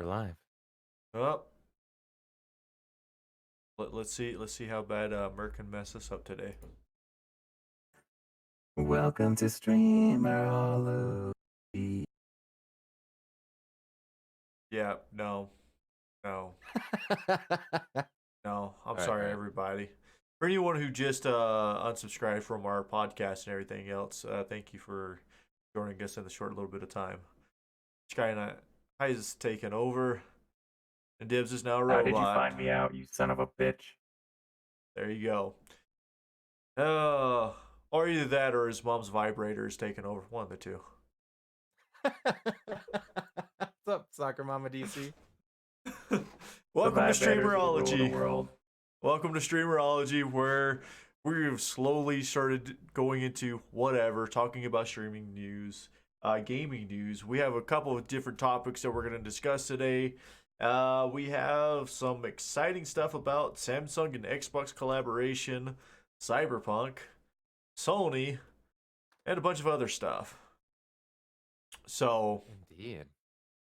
live. Oh, let's see. Let's see how bad Merc can mess us up today. Welcome to Streamerology. Yeah, no, no, no. I'm All sorry, right. everybody. For anyone who just unsubscribed from our podcast and everything else, thank you for joining us in the short little bit of time. Sky and I has taken over, and Dibs is now a How did you robot. find me out, you son of a bitch? There you go. Uh, or either that or his mom's vibrator is taking over. One of the two. What's up, Soccer Mama DC? Welcome to Betters will rule the Streamerology. world. Welcome to Streamerology, where we've slowly started going into whatever, talking about streaming news, gaming news. We have a couple of different topics that we're going to discuss today. We have some exciting stuff about Samsung and Xbox collaboration, Cyberpunk, Sony, and a bunch of other stuff. So, Indeed.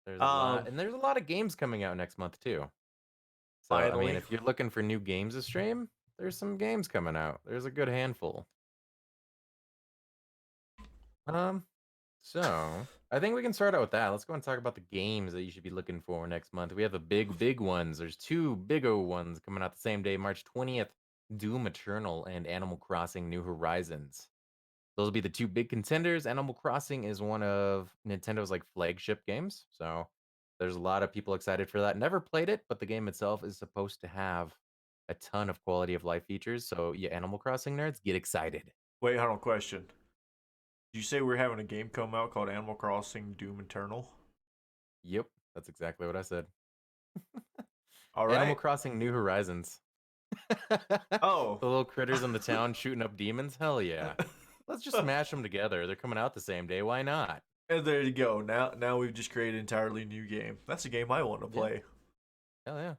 There's a lot, and there's a lot of games coming out next month too. So, I finally, mean, if you're looking for new games to stream, there's some games coming out. There's a good handful. So I think we can start out with that. Let's go and talk about the games that you should be looking for next month. We have the big ones. There's two big O ones coming out the same day, March 20th, Doom Eternal and Animal Crossing New Horizons. Those will be the two big contenders. Animal Crossing is one of Nintendo's like flagship games. So there's a lot of people excited for that. Never played it, but the game itself is supposed to have a ton of quality of life features. So you Animal Crossing nerds, get excited. wait, hold on, question. Did you say we're having a game come out called Animal Crossing Doom Eternal? Yep, that's exactly what I said. All Animal right. Crossing New Horizons. Oh. The little critters in the town shooting up demons? Hell yeah. Let's just smash them together. They're coming out the same day. Why not? And there you go. Now we've just created an entirely new game. That's a game I want to Yeah. play. Hell yeah.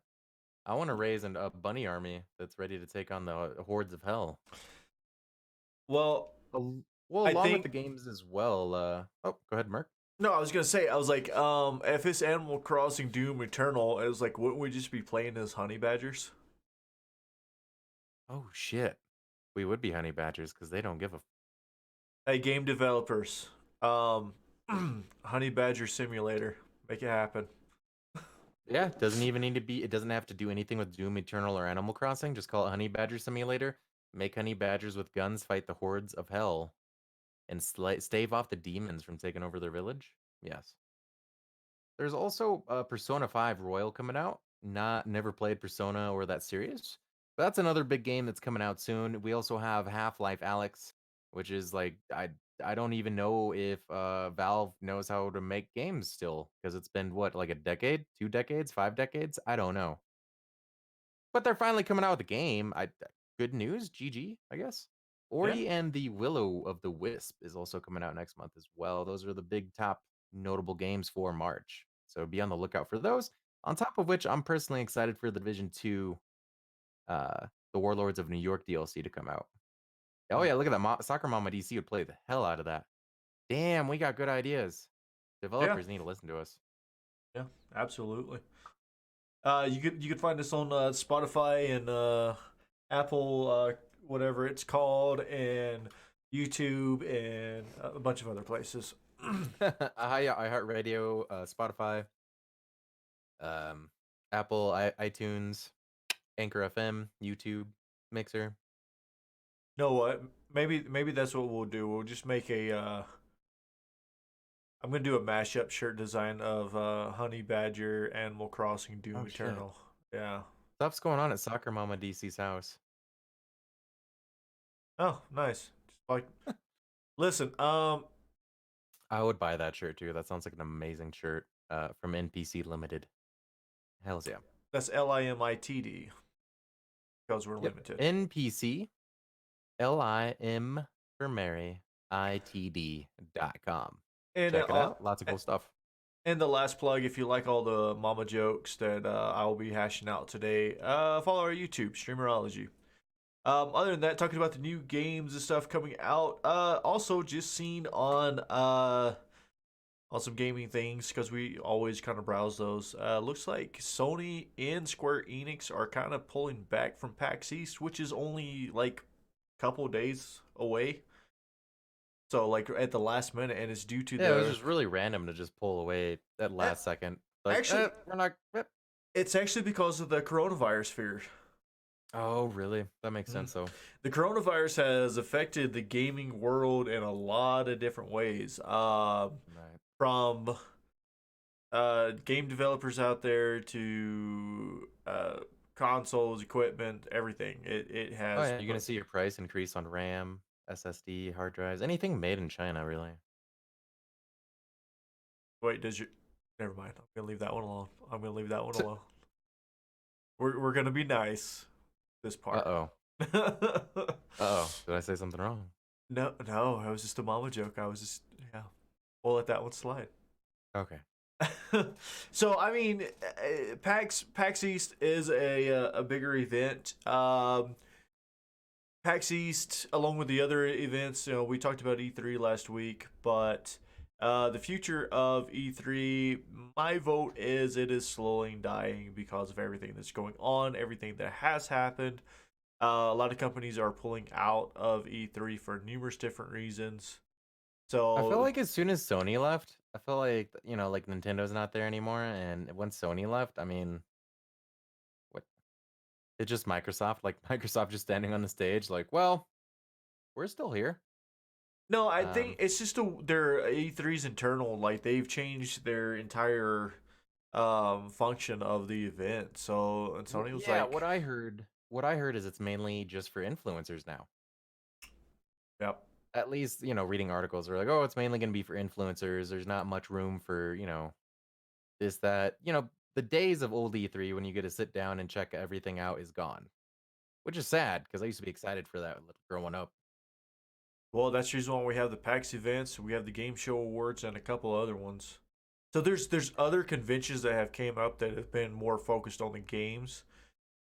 I want to raise a bunny army that's ready to take on the hordes of hell. Well, Well, I along with the think games as well. Oh, go ahead, Merc. no, I was gonna say, I was like, if it's Animal Crossing Doom Eternal, it was like, wouldn't we just be playing as honey badgers? Oh shit. We would be honey badgers because they don't give a. Hey, game developers, honey badger simulator, make it happen. Yeah, doesn't even need to be. It doesn't have to do anything with Doom Eternal or Animal Crossing. Just call it Honey Badger Simulator. Make honey badgers with guns fight the hordes of hell and stave off the demons from taking over their village. Yes. There's also Persona 5 Royal coming out. Never played Persona or that series. But that's another big game that's coming out soon. We also have Half-Life Alyx, which is like I don't even know if Valve knows how to make games still because it's been what, like a decade, 2 decades, 5 decades? I don't know. But they're finally coming out with a game. Good news, GG, I guess. Yeah. Ori and the Willow of the Wisp is also coming out next month as well. Those are the big top notable games for March. So be on the lookout for those. On top of which, I'm personally excited for the Division 2, the Warlords of New York DLC to come out. Oh yeah, look at that. Soccer Mama DC would play the hell out of that. Damn, we got good ideas. Yeah. Developers need to listen to us. Yeah. Absolutely. You could find us on Spotify and Apple, whatever it's called, and YouTube and a bunch of other places. iHeartRadio, Spotify, Apple, iTunes, AnchorFM, YouTube, Mixer. You know what? Maybe that's what we'll do. We'll just make a. I'm gonna do a mashup shirt design of Honey Badger, Animal Crossing, Doom Oh shit. Eternal. Yeah. Stuff's going on at Soccer Mama DC's house. Oh, nice. Just like, listen. I would buy that shirt too. That sounds like an amazing shirt. From NPC Limited. Hells yeah. That's LIMITD because we're limited. NPC LIM for Mary ITD.com. And Check it out. Lots of cool stuff. And the last plug, if you like all the mama jokes that I will be hashing out today, follow our YouTube, Streamerology. Other than that, talking about the new games and stuff coming out. Also, just seen on on some gaming things because we always kind of browse those. Looks like Sony and Square Enix are kind of pulling back from PAX East, which is only like a couple days away. So like at the last minute, and it's due to Yeah, it was the just really random to just pull away at eh, last second. Like, actually we're not. it's actually because of the coronavirus fear. Oh, really? That makes Mhm. sense. So, The coronavirus has affected the gaming world in a lot of different ways. right. From game developers out there to consoles, equipment, everything. It Oh has yeah, you're gonna put. see your price increase on RAM, SSD, hard drives, anything made in China, really. Wait, does your? Never mind. I'm gonna leave that one alone. I'm gonna leave that one alone. We're gonna be nice. This Uh part. oh. Did I say something wrong? No, no, it was just a mama joke. I was just yeah. We'll let that one slide. Okay. So I mean, PAX East is a bigger event. PAX East, along with the other events, we talked about E3 last week, but the future of E3, my vote is it is slowly dying because of everything that's going on, everything that has happened. A lot of companies are pulling out of E3 for numerous different reasons. I feel So like as soon as Sony left, I feel like like Nintendo's not there anymore, and once Sony left, I mean, what? It's just Microsoft, like Microsoft just standing on the stage, like, well, we're still here. no, I think Um, it's just their E3's internal. Like they've changed their entire function of the event. So and Sony was yeah, like, what I heard is it's mainly just for influencers now. "Yep, At least, reading articles are like, oh, it's mainly going to be for influencers. There's not much room for, this, that, the days of old E3 when you get to sit down and check everything out is gone, which is sad because I used to be excited for that growing up. well, that's the reason why we have the PAX events. We have the Game Show Awards and a couple other ones. So there's other conventions that have came up that have been more focused on the games.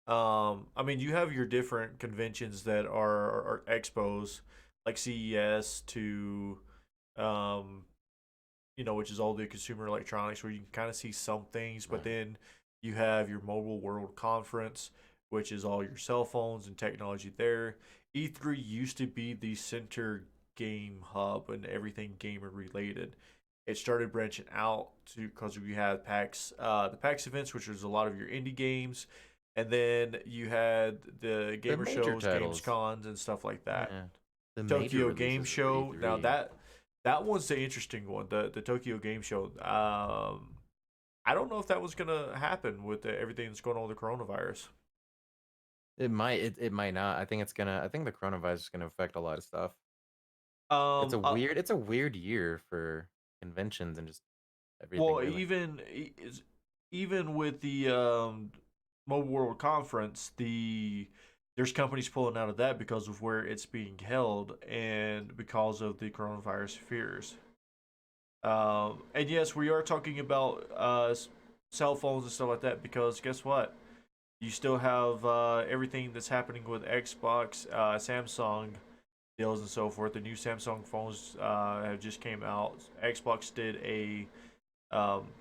I mean, you have your different conventions that are expos like CES to um, which is all the consumer electronics, where you can kind of see some things, but Right. then you have your Mobile World Conference, which is all your cell phones and technology there. E3 used to be the center game hub and everything gamer related. It started branching out to because we had the PAX events, which was a lot of your indie games, and then you had the The gamer major shows, games titles. cons, and stuff like that. Yeah. The major Tokyo Game releases for Show. Now E3. that one's the interesting one. The Tokyo Game Show. I don't know if that was gonna happen with everything that's going on with the coronavirus. It might not. I think the coronavirus is gonna affect a lot of stuff. It's Um, a uh, weird year for conventions and just everything well, really. even with the Mobile World Conference, there's companies pulling out of that because of where it's being held and because of the coronavirus fears. And yes, we are talking about cell phones and stuff like that because guess what? You still have everything that's happening with Xbox, Samsung deals, and so forth. The new Samsung phones have just came out. Xbox did a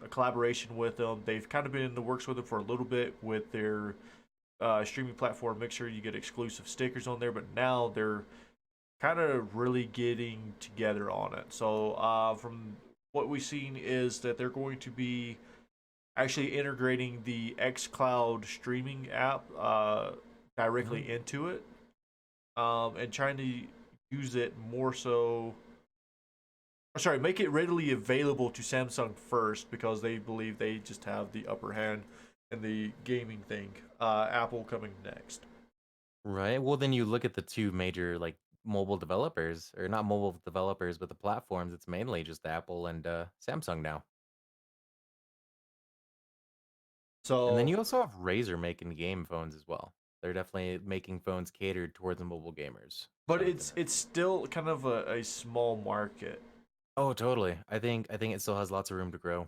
collaboration with them. They've kind of been in the works with them for a little bit with their streaming platform. Make sure you get exclusive stickers on there, but now they're kind of really getting together on it. So from what we've seen is that they're going to be actually integrating the xCloud streaming app Mhm. directly into it, and trying to use it more so. Sorry, make it readily available to Samsung first because they believe they just have the upper hand in the gaming thing. Apple coming next. Right. Well, then you look at the two major like mobile developers, or not mobile developers, but the platforms. It's mainly just Apple and Samsung now. And then So, you also have Razer making game phones as well. They're definitely making phones catered towards the mobile gamers. but So it's still kind of a small market. oh, totally. I think it still has lots of room to grow.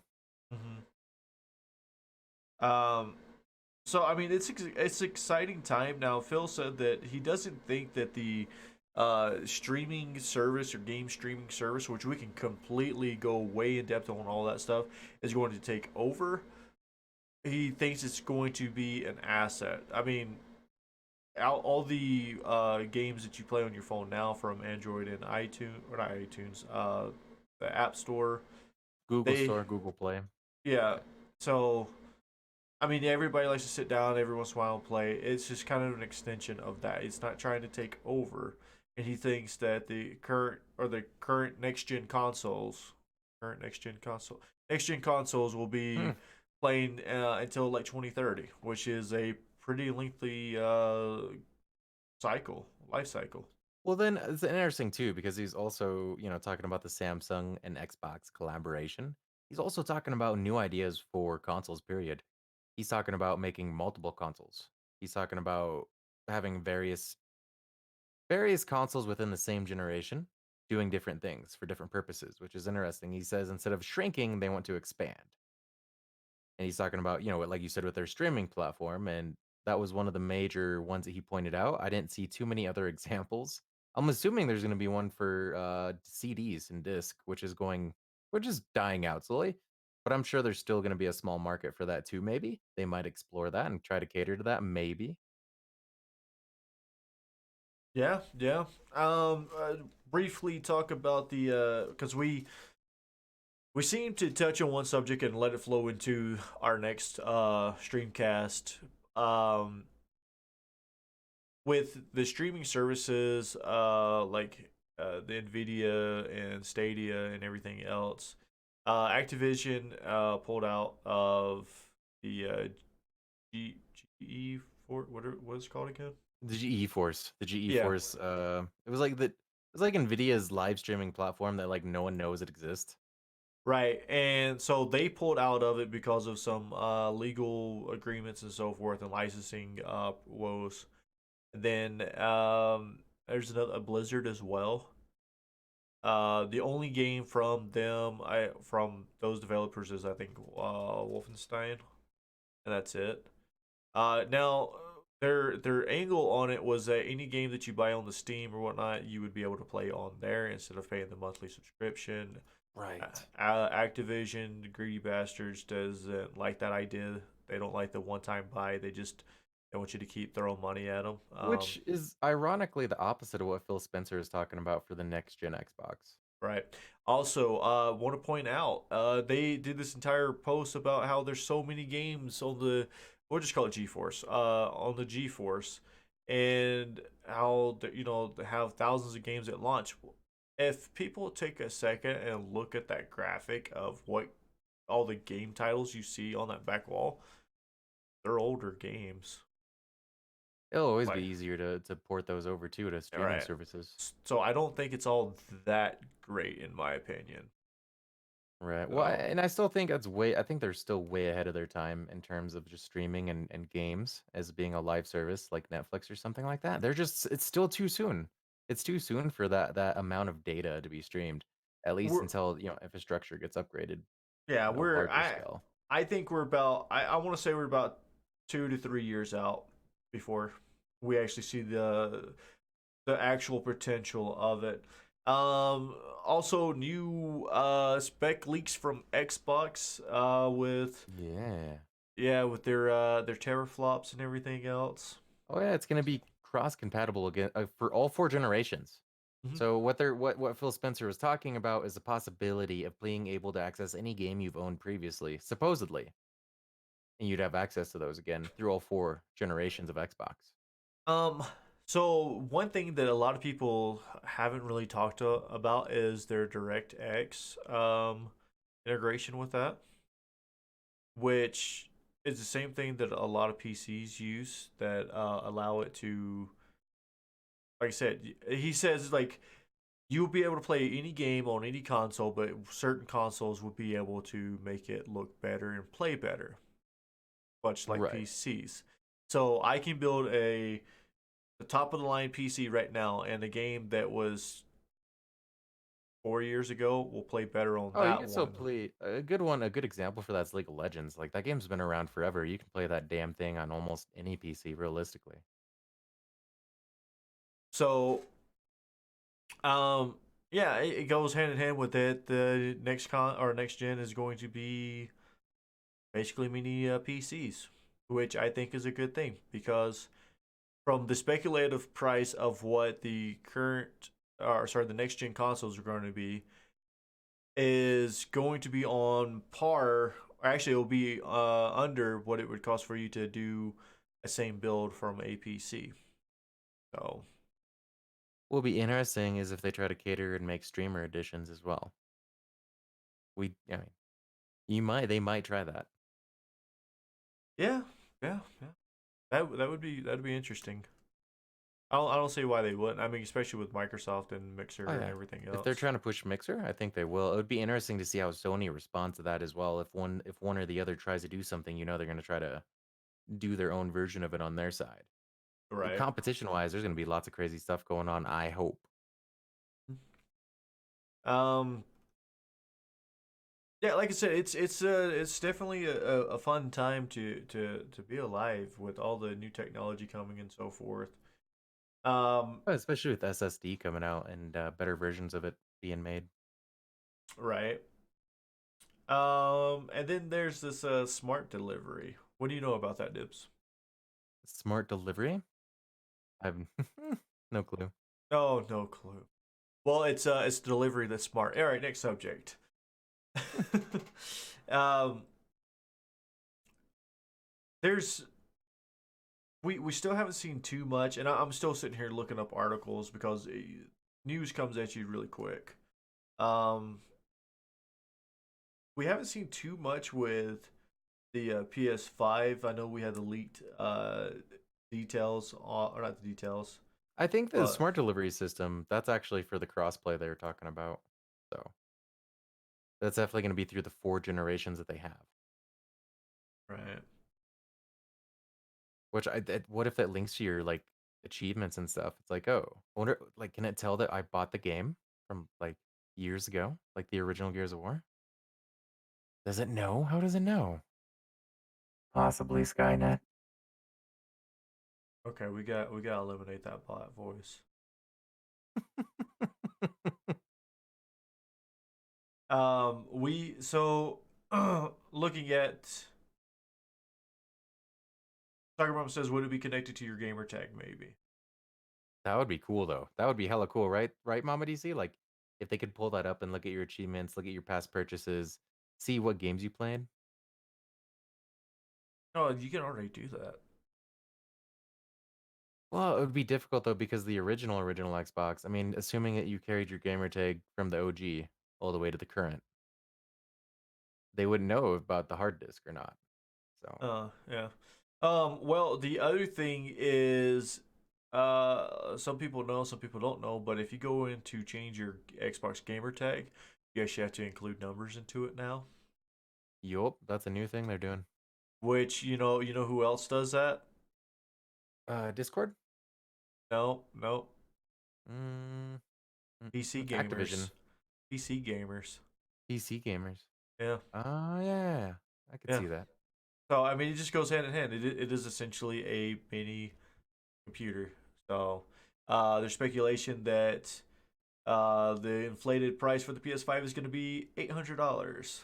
Um, so I mean, it's exciting time now. Phil said that he doesn't think that the streaming service or game streaming service, which we can completely go way in depth on all that stuff, is going to take over. He thinks it's going to be an asset. I mean, all the games that you play on your phone now from Android and iTunes, or not iTunes, the App Store, Google they, Store, Google Play. yeah. So, I mean, everybody likes to sit down every once in a while and play. It's just kind of an extension of that. It's not trying to take over. And he thinks that the current next gen consoles will be Hmm. playing until like 2030, which is a pretty lengthy life cycle. Well, then it's interesting too because he's also, talking about the Samsung and Xbox collaboration. He's also talking about new ideas for consoles, period. He's talking about making multiple consoles. He's talking about having various consoles within the same generation doing different things for different purposes, which is interesting. He says instead of shrinking, they want to expand. And he's talking about, like you said, with their streaming platform. And that was one of the major ones that he pointed out. I didn't see too many other examples. I'm assuming there's going to be one for CDs and disc, which is dying out slowly. But I'm sure there's still going to be a small market for that too. Maybe they might explore that and try to cater to that. Maybe. Yeah, yeah. Briefly talk about the because we seem to touch on one subject and let it flow into our next streamcast. Um, with the streaming services, like the Nvidia and Stadia and everything else, Activision pulled out of the GE for what is it called again? The GE Force, the GE Yeah, Force. It was like Nvidia's live streaming platform that like no one knows it exists. right. And so they pulled out of it because of some legal agreements and so forth and licensing woes. And then there's another a Blizzard as well. The only game from those developers is I think Wolfenstein, and that's it. Now their angle on it was that any game that you buy on the Steam or whatnot, you would be able to play on there instead of paying the monthly subscription. Right. Activision, greedy bastards, doesn't like that idea. They don't like the one-time buy. They want you to keep throwing money at them. Which is ironically the opposite of what Phil Spencer is talking about for the next gen Xbox. Right. Also, want to point out, they did this entire post about how there's so many games on we'll just call it GeForce, on the GeForce, and how they have thousands of games at launch. If people take a second and look at that graphic of what all the game titles you see on that back wall, they're older games. It'll always be Like, easier to port those over too to streaming right. services. So I don't think it's all that great in my opinion. Right. Well, So and I still think I think they're still way ahead of their time in terms of just streaming and games as being a live service like Netflix or something like that. It's still too soon. It's too soon for that amount of data to be streamed, at least we're until, infrastructure gets upgraded yeah, on a we're larger scale. I think we're about I want to say we're about 2 to 3 years out before we actually see the actual potential of it. Also new spec leaks from Xbox with Yeah. with their teraflops and everything else. Oh yeah, it's going to be cross compatible again for all four generations. Mhm. So what Phil Spencer was talking about is the possibility of being able to access any game you've owned previously, supposedly, and you'd have access to those again through all four generations of Xbox. Um, so one thing that a lot of people haven't really talked about is their DirectX integration with that, which is the same thing that a lot of PCs use that allow it to, like I said, he says like you'll be able to play any game on any console, but certain consoles would be able to make it look better and play better, much like Right. PCs. So I can build the top of the line PC right now, and a game that was 4 years ago will play better on Oh, you that can still one. play a good one. A good example for that's League of Legends. Like that game's been around forever. You can play that damn thing on almost any PC, realistically. So Um, yeah, it goes hand in hand with it. The next gen is going to be basically mini PCs, which I think is a good thing because from the speculative price of what the the next gen consoles are going to be, is going to be on par. Actually, it will be under what it would cost for you to do a same build from a PC. So, What will be interesting is if they try to cater and make streamer editions as well. I mean, they might try that. yeah, yeah. That'd be interesting. I don't see why they wouldn't. I mean, especially with Microsoft and Oh Mixer and yeah. everything If they're else. trying to push Mixer, I think they will. It would be interesting to see how Sony responds to that as well. If one or the other tries to do something, they're going to try to do their own version of it on their side. Right. Competition wise, there's going to be lots of crazy stuff going on. I hope. Um. Yeah, like I said, it's definitely a fun time to be alive with all the new technology coming and so forth. Um. Especially with SSD coming out and better versions of it being made. Right. And then there's this smart delivery. What do you know about that, Dibs? Smart delivery? I've no clue. Oh, no clue. Well, it's delivery that's smart. All right, next subject. um, there's we still haven't seen too much, and I'm still sitting here looking up articles because news comes at you really quick. Um, we haven't seen too much with the PS5. I know we had the leaked details, or not the details, I think the but smart delivery system, that's actually for the crossplay they were talking about. So that's definitely going to be through the 4 generations that they have. right. What if that links to your like achievements and stuff? It's like, oh, I wonder, like, can it tell that I bought the game from like years ago, like the original Gears of War? Does it know? How does it know? Possibly Skynet. Okay, we gotta eliminate that bot voice. We so looking at Tiger Mom says, would it be connected to your gamer tag? Maybe. That would be cool though. That would be hella cool, right? Right, Mama DC? Like if they could pull that up and look at your achievements, look at your past purchases, see what games you played. Oh, you can already do that. Well, it would be difficult though because the original Xbox. I mean, assuming that you carried your gamer tag from the OG all the way to the current, they wouldn't know about the hard disk or not. So Yeah. Well, the other thing is, some people know, some people don't know, but if you go in to change your Xbox gamer tag, you actually have to include numbers into it now. yup, that's a new thing they're doing. Which you know who else does that? Discord? No, no, Mm, PC Activision. gamers, PC gamers. PC gamers. Yeah, Oh yeah, I could yeah. see that. So I mean, it just goes hand in hand. It is essentially a mini computer. So there's speculation that the inflated price for the PS5 is going to be $800.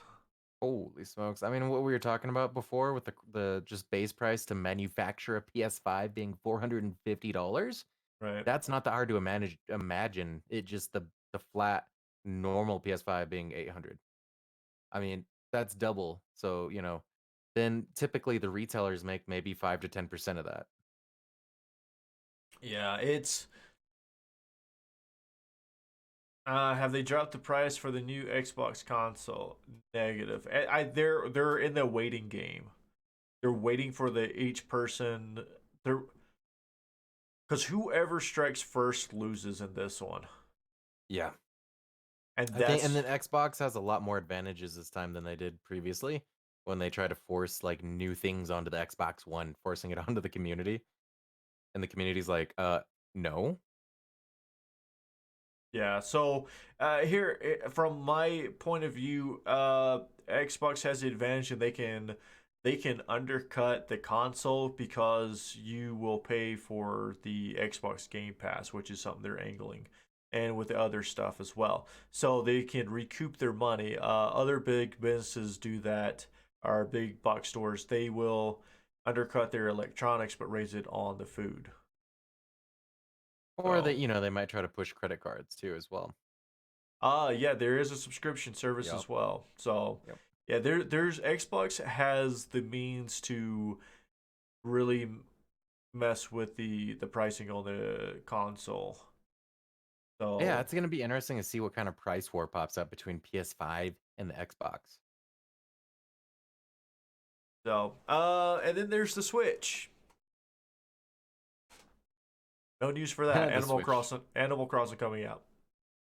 Holy smokes. I mean, what we were talking about before with the just base price to manufacture a PS5 being $450, Right. that's not that hard to imagine. It just the flat normal PS5 being 800. I mean, that's double. So, then typically the retailers make maybe 5 to 10% of that. Yeah, it's have they dropped the price for the new Xbox console? Negative. They're in the waiting game. They're waiting for each person. They're because whoever strikes first loses in this one, Yeah. and I think and that's then Xbox has a lot more advantages this time than they did previously when they try to force like new things onto the Xbox One, forcing it onto the community. And the community's like, no. yeah. So here, from my point of view, Xbox has the advantage, and they can undercut the console because you will pay for the Xbox Game Pass, which is something they're angling. and with the other stuff as well, so they can recoup their money. Other big businesses do that. Our big box stores, they will undercut their electronics but raise it on the food. Or So, they, they might try to push credit cards too as well. yeah, there is a subscription service Yep. as well. So, Yep. yeah, there's Xbox has the means to really mess with the pricing on the console. Yeah, So, it's gonna be interesting to see what kind of price war pops up between PS5 and the Xbox. and then there's the Switch. No news for that. The Switch. Animal Crossing coming out.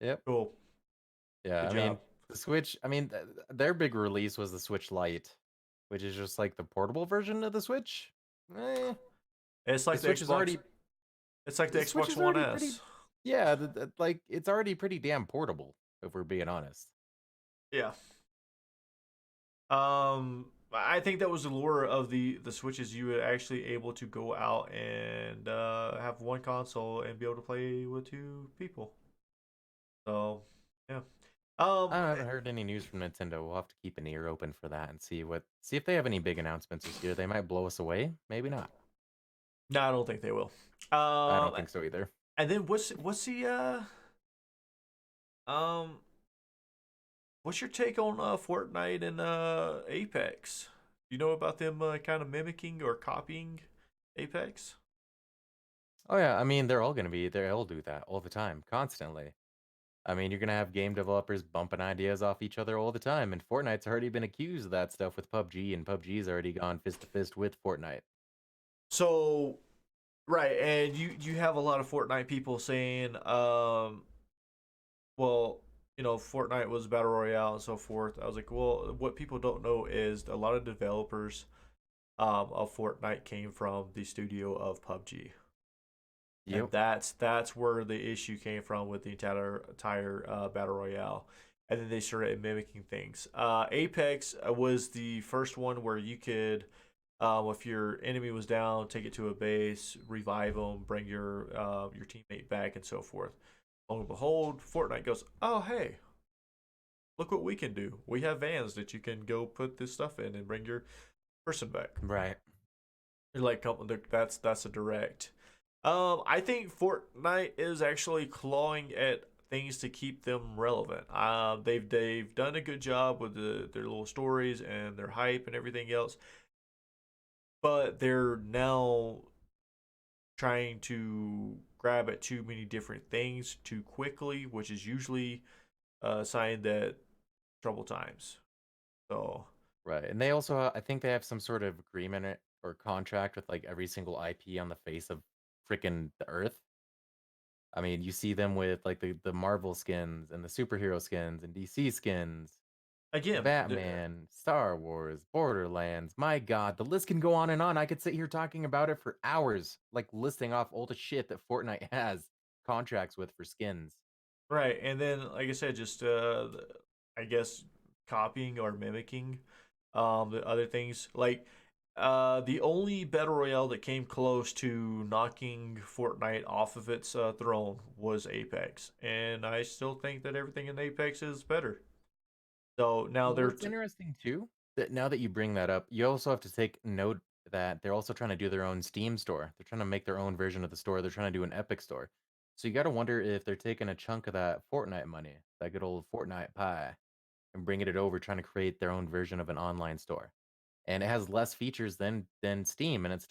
Yep. Cool. Yeah, Good I job. mean, the Switch, their big release was the Switch Lite, which is just like the portable version of the Switch. Eh, It's the like the Switch is Xbox. already It's like the the Switch Xbox is One already pretty. S. Yeah, like it's already pretty damn portable if we're being honest. Yeah. I think that was the lure of the Switch is you were actually able to go out and have one console and be able to play with two people. So, yeah. Um, I haven't heard any news from Nintendo. We'll have to keep an ear open for that and see if they have any big announcements this year. They might blow us away, maybe not. no, I don't think they will. I don't Um, think so either. and then what's the um what's your take on Fortnite and Apex? You know about them kind of mimicking or copying Apex? Oh yeah, they'll do that all the time, constantly. You're gonna have game developers bumping ideas off each other all the time, and Fortnite's already been accused of that stuff with PUBG, and PUBG's already gone fist to fist with Fortnite. So right, and you have a lot of Fortnite people saying, well, Fortnite was battle royale and so forth. I was like, well, what people don't know is a lot of developers of Fortnite came from the studio of PUBG, and Yep. that's where the issue came from with the entire battle royale. And then they started mimicking things. Apex was the first one where you could, if your enemy was down, take it to a base, revive them, bring your teammate back, and so forth. Lo and behold, Fortnite goes, "Oh hey, look what we can do. We have vans that you can go put this stuff in and bring your person back." Right. You're like, that's a direct. I think Fortnite is actually clawing at things to keep them relevant. They've done a good job with their little stories and their hype and everything else, but they're now trying to grab at too many different things too quickly, which is usually a sign that trouble times. So, Right. And they also, I think they have some sort of agreement or contract with like every single IP on the face of freaking the earth. You see them with like the Marvel skins and the superhero skins and DC skins, again, Batman, Star Wars, Borderlands. My God, the list can go on and on. I could sit here talking about it for hours, like listing off all the shit that Fortnite has contracts with for skins. right, and then like I said, just I guess copying or mimicking the other things. Like the only battle royale that came close to knocking Fortnite off of its throne was Apex, and I still think that everything in Apex is better. So now Well, they're it's interesting too that now that you bring that up, you also have to take note that they're also trying to do their own Steam store. They're trying to make their own version of the store. They're trying to do an Epic store. So you got to wonder if they're taking a chunk of that Fortnite money, that good old Fortnite pie, and bringing it over, trying to create their own version of an online store. And it has less features than Steam, and it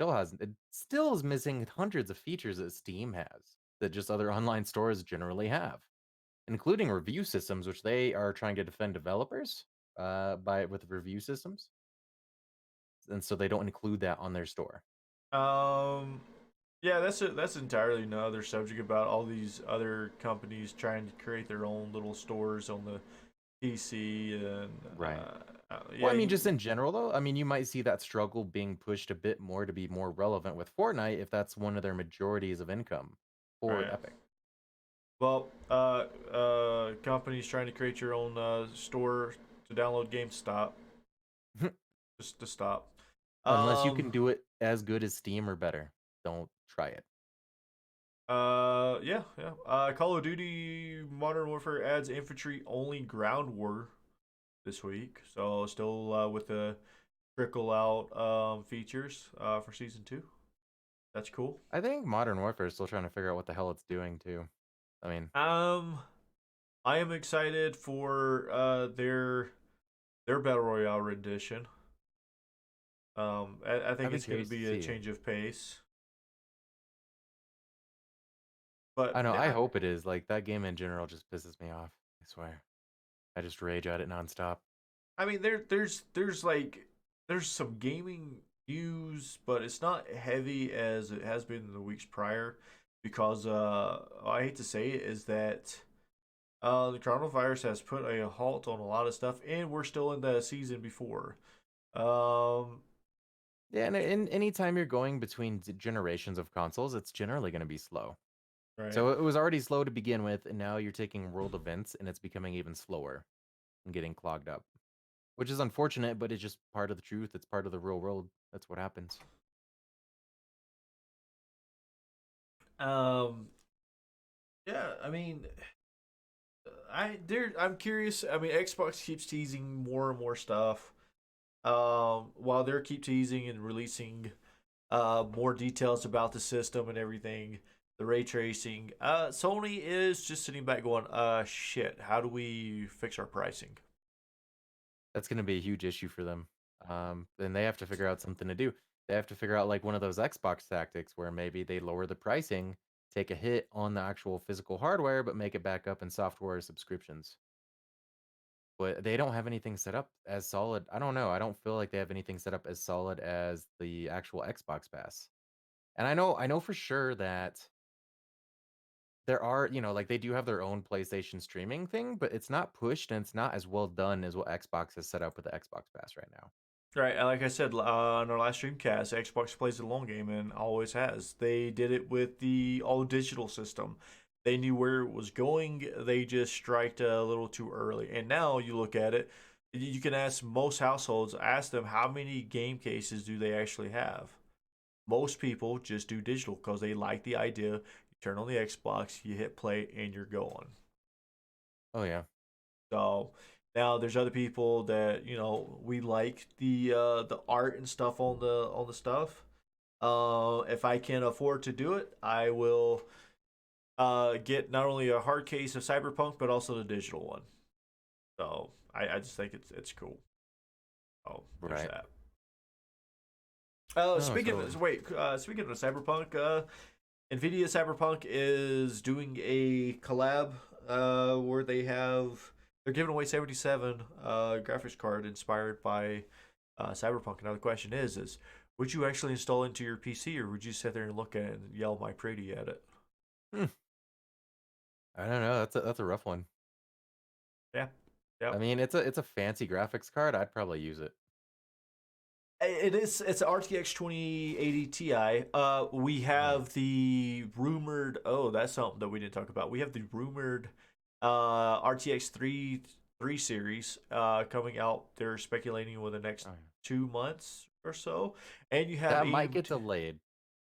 still is missing hundreds of features that Steam has that just other online stores generally have, including review systems, which they are trying to defend developers by with review systems, and so they don't include that on their store. um yeah, that's entirely another subject about all these other companies trying to create their own little stores on the PC and Right. yeah, Well, just in general, though, you might see that struggle being pushed a bit more to be more relevant with Fortnite if that's one of their majorities of income for right. Epic. Well, companies trying to create your own store to download games, stop. Just to stop. Unless you can Um, do it as good as Steam or better, don't try it. Yeah. Call of Duty Modern Warfare adds infantry only ground war this week. So still with the trickle out features for season 2. That's cool. I think Modern Warfare is still trying to figure out what the hell it's doing too. I mean, I am excited for their battle royale rendition. I think I'd be it's going to curious to be a see. change of pace. But I know. I yeah, hope it is. Like that game in general just pisses me off. I swear. I just rage at it nonstop. I mean there's some gaming news, but it's not heavy as it has been in the weeks prior because I hate to say it is that the coronavirus has put a halt on a lot of stuff, and we're still in the season before. Um, Yeah, and anytime you're going between generations of consoles, it's generally going to be slow. right. So it was already slow to begin with, and now you're taking world events, and it's becoming even slower and getting clogged up, which is unfortunate, but it's just part of the truth. It's part of the real world. That's what happens. Um, yeah, I mean, I'm curious. I mean, Xbox keeps teasing more and more stuff. While they keep teasing and releasing more details about the system and everything, the ray tracing. Sony is just sitting back going, shit, how do we fix our pricing? That's going to be a huge issue for them. And they have to figure out something to do. They have to figure out like one of those Xbox tactics where maybe they lower the pricing, take a hit on the actual physical hardware, but make it back up in software subscriptions. But they don't have anything set up as solid. I don't know. I don't feel like they have anything set up as solid as the actual Xbox Pass. And I know for sure that there are, like they do have their own PlayStation streaming thing, but it's not pushed and it's not as well done as what Xbox has set up with the Xbox Pass right now. Right, like I said on our last streamcast, Xbox plays the long game and always has. They did it with the all digital system. They knew where it was going. They just striked a little too early. And now you look at it, you can ask most households, ask them how many game cases do they actually have. Most people just do digital because they like the idea. You turn on the Xbox, you hit play, and you're going. Oh yeah. So now there's other people that we like the art and stuff on the stuff. If I can afford to do it, I will get not only a hard case of Cyberpunk but also the digital one. So I just think it's cool. Oh, there's Right. that. No, totally. Speaking of Cyberpunk, Nvidia Cyberpunk is doing a collab where they're giving away 77 graphics card inspired by Cyberpunk. Now the question is would you actually install it into your PC, or would you sit there and look at it and yell my pretty at it? Hmm. I don't know. That's a rough one. Yeah, I yep. mean, it's a fancy graphics card. I'd probably use it. It is. It's an RTX 2080 Ti. We Mm. have the rumored. Oh, that's something that we didn't talk about. We have the rumored RTX 3 series coming out. They're speculating within the next Oh, yeah. 2 months or so, and you have That might get AMD. delayed.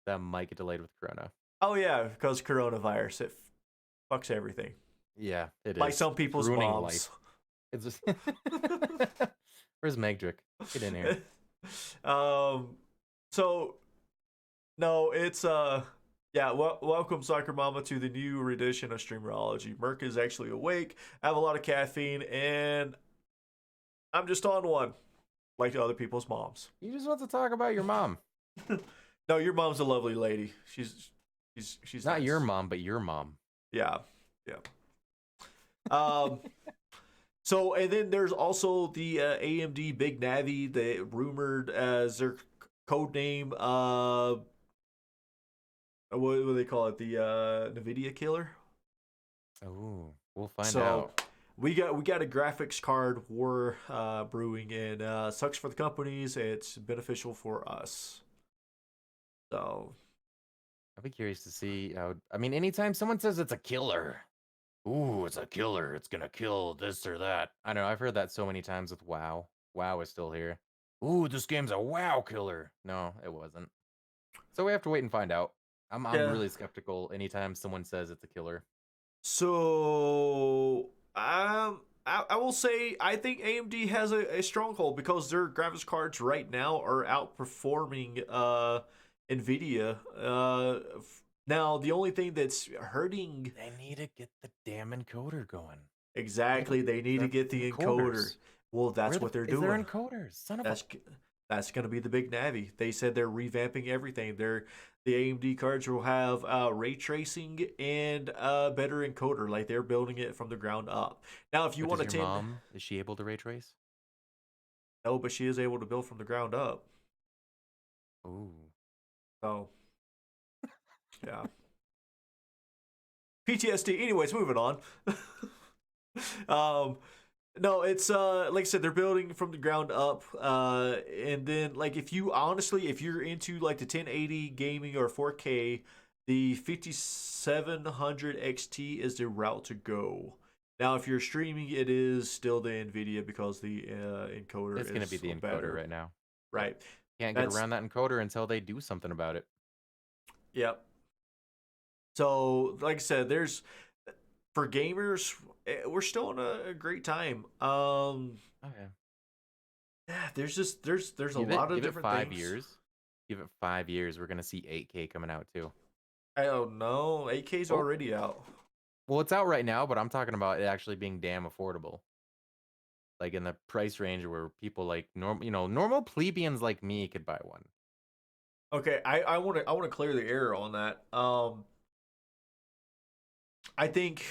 That might get delayed with Corona. Oh yeah, because coronavirus it fucks everything. Yeah, it Like is. some It's people's ruining moms. life. It's just Where's Megdrick? Get in here. um. So no, it's yeah. Welcome, soccer mama, to the new edition of Streamerology. Merc is actually awake. I have a lot of caffeine, and I'm just on one, like other people's moms. You just want to talk about your mom. No, your mom's a lovely lady. She's Not your nice. mom, but your mom. Yeah, yeah. Um. So and then there's also the AMD Big Navi, the rumored as their code name. What do they call it? The Nvidia killer. Oh, we'll find So out. we got a graphics card war brewing, and sucks for the companies. It's beneficial for us. So I'd be curious to see how. I mean, anytime someone says it's a killer, ooh, it's a killer. It's gonna kill this or that. I know. I've heard that so many times with WoW. WoW is still here. Ooh, this game's a WoW killer. No, it wasn't. So we have to wait and find out. I'm Yeah. really skeptical anytime someone says it's a killer. So, I will say I think AMD has a stronghold because their graphics cards right now are outperforming Nvidia. Now the only thing that's hurting They need to get the damn encoder going. exactly they need to get the encoder. Encoders. Well, that's what they're Is there doing. encoders? Son of a. That's that's going to be the big Navi. They said they're revamping everything. The AMD cards will have ray tracing and better encoder. Like they're building it from the ground up. Now, if you But want does to your tend, mom, is she able to ray trace? no, but she is able to build from the ground up. Ooh. So, yeah. PTSD. Anyways, moving on. um, no, it's like I said, they're building from the ground up. And then like if you're into like the 1080 gaming or 4K, the 5700 XT is the route to go. Now, if you're streaming, it is still the Nvidia because the encoder It's going to is be the encoder better. right now. Right. Can't get That's around that encoder until they do something about it. yep. So, like I said, there's for gamers, we're still in a great time. Okay. Yeah, there's a Give lot it, of give it different 5 things. years. Give it 5 years. We're going to see 8K coming out too. I don't know. 8K's Oh, already out. well, it's out right now, but I'm talking about it actually being damn affordable. Like in the price range where people like normal plebeians like me could buy one. Okay, I want to clear the air on that. I think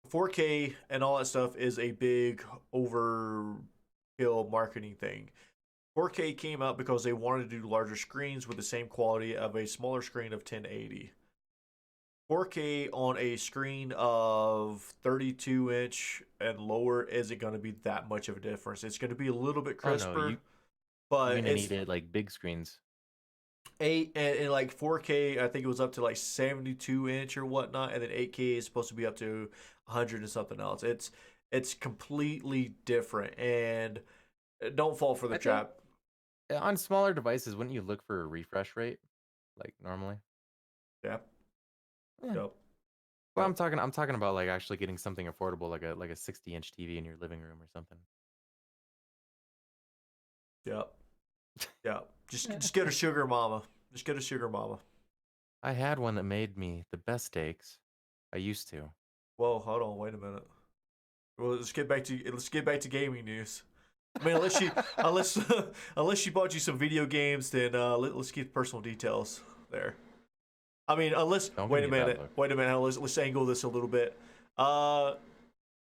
4K and all that stuff is a big overkill marketing thing. 4K came out because they wanted to do larger screens with the same quality of a smaller screen of 1080. 4K on a screen of 32-inch and lower isn't going to be that much of a difference. It's going to be a little bit Oh no, crisper, you're but gonna it's need it like big screens. 8 and like 4K. I think it was up to like 72-inch or whatnot, and then 8K is supposed to be up to 100 and something else. It's completely different, and don't fall for the I think trap. on smaller devices, wouldn't you look for a refresh rate like normally? Yeah. Yeah. Yep. Well, Yep. I'm talking about like actually getting something affordable, like a 60-inch TV in your living room or something. Yep. Yep. Just get a sugar mama. Just get a sugar mama. I had one that made me the best steaks. I used to. Whoa, hold on, wait a minute. Well, let's get back to gaming news. I mean, unless unless she bought you some video games, then let's get personal details there. I mean, unless Don't give me a bad look. wait a minute. Let's angle this a little bit. Uh,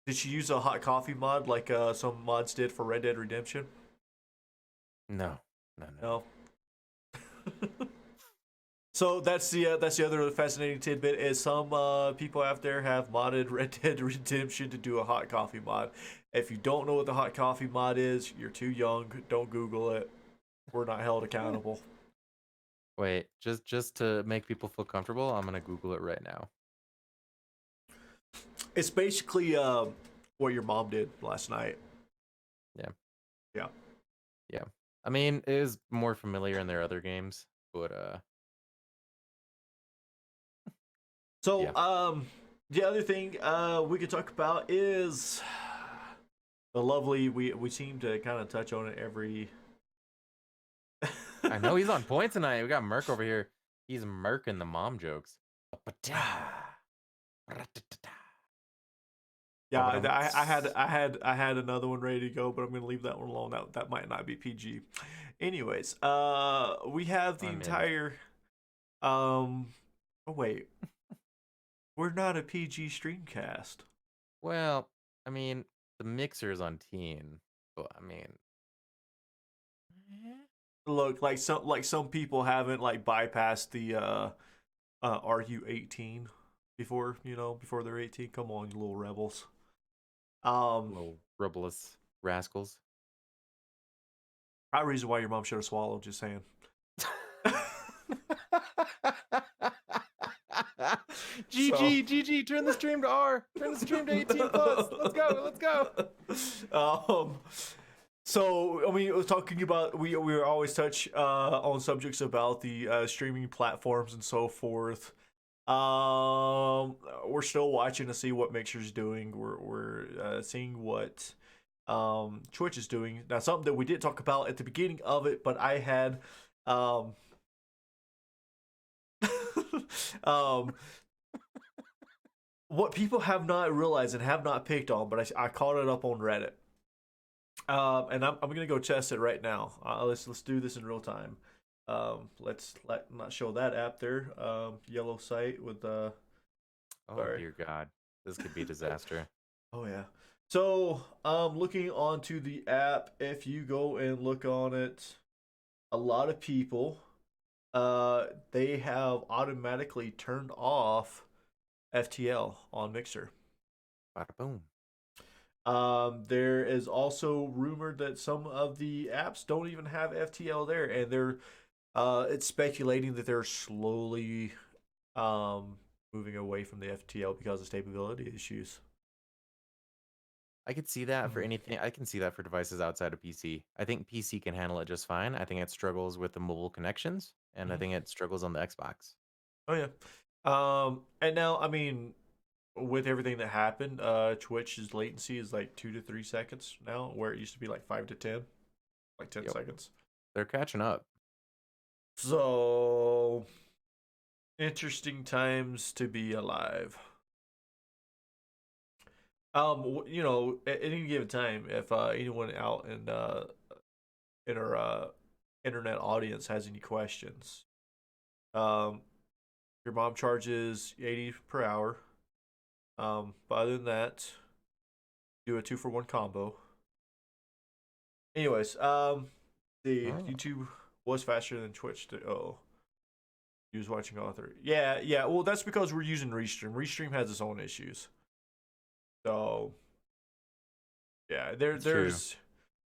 did she use a hot coffee mod like some mods did for Red Dead Redemption? No. No. So that's the other fascinating tidbit is some people out there have modded Red Dead Redemption to do a hot coffee mod. If you don't know what the hot coffee mod is, you're too young. Don't Google it. We're not held accountable. Wait, just to make people feel comfortable, I'm gonna Google it right now. It's basically what your mom did last night. Yeah. Yeah. Yeah. I mean, it is more familiar in their other games, but So yeah. the other thing we could talk about is the lovely we seem to kind of touch on it every I know he's on point tonight. We got Merc over here. He's murking the mom jokes. Yeah, I had another one ready to go, but I'm gonna leave that one alone. That might not be PG. Anyways, we have the I'm in. entire oh wait. We're not a PG streamcast. Well, I mean, the mixer's on teen, but I mean, Look, like some people haven't like bypassed the are you 18 before, before they're 18. Come on, you little rebels. little rebellious rascals. Probably reason why your mom should have swallowed, just saying. GG, turn the stream to R. Turn the stream to 18 plus. Let's go. So I mean, talking about we always touch on subjects about the streaming platforms and so forth. We're still watching to see what Mixer's doing. We're seeing what Twitch is doing. Now, something that we did talk about at the beginning of it, but I had um um what people have not realized and have not picked on, but I caught it up on Reddit. And I'm gonna go test it right now. Let's do this in real time. Let's not show that app there. Yellow site with Oh sorry. dear God, this could be a disaster. Oh yeah. So looking onto the app, if you go and look on it, a lot of people they have automatically turned off FTL on Mixer. Bada boom. There is also rumored that some of the apps don't even have FTL there, and they're it's speculating that they're slowly um, moving away from the FTL because of stability issues. I could see that for Mhm. anything. I can see that for devices outside of PC. I think PC can handle it just fine. I think it struggles with the mobile connections, and I Mhm. think it struggles on the Xbox. Oh yeah. And now I mean, with everything that happened, Twitch's latency is like 2 to 3 seconds now, where it used to be like 5 to 10, like 10 Yep, seconds. they're catching up. So interesting times to be alive. You know, at any given time, if anyone out in our internet audience has any questions, um, your mom charges 80 per hour. But other than that, do a 2 for 1 combo. Anyways, the Oh, YouTube was faster than Twitch. Oh, you was watching all three. Yeah, yeah. Well, that's because we're using Restream. Restream has its own issues. So yeah, it's true.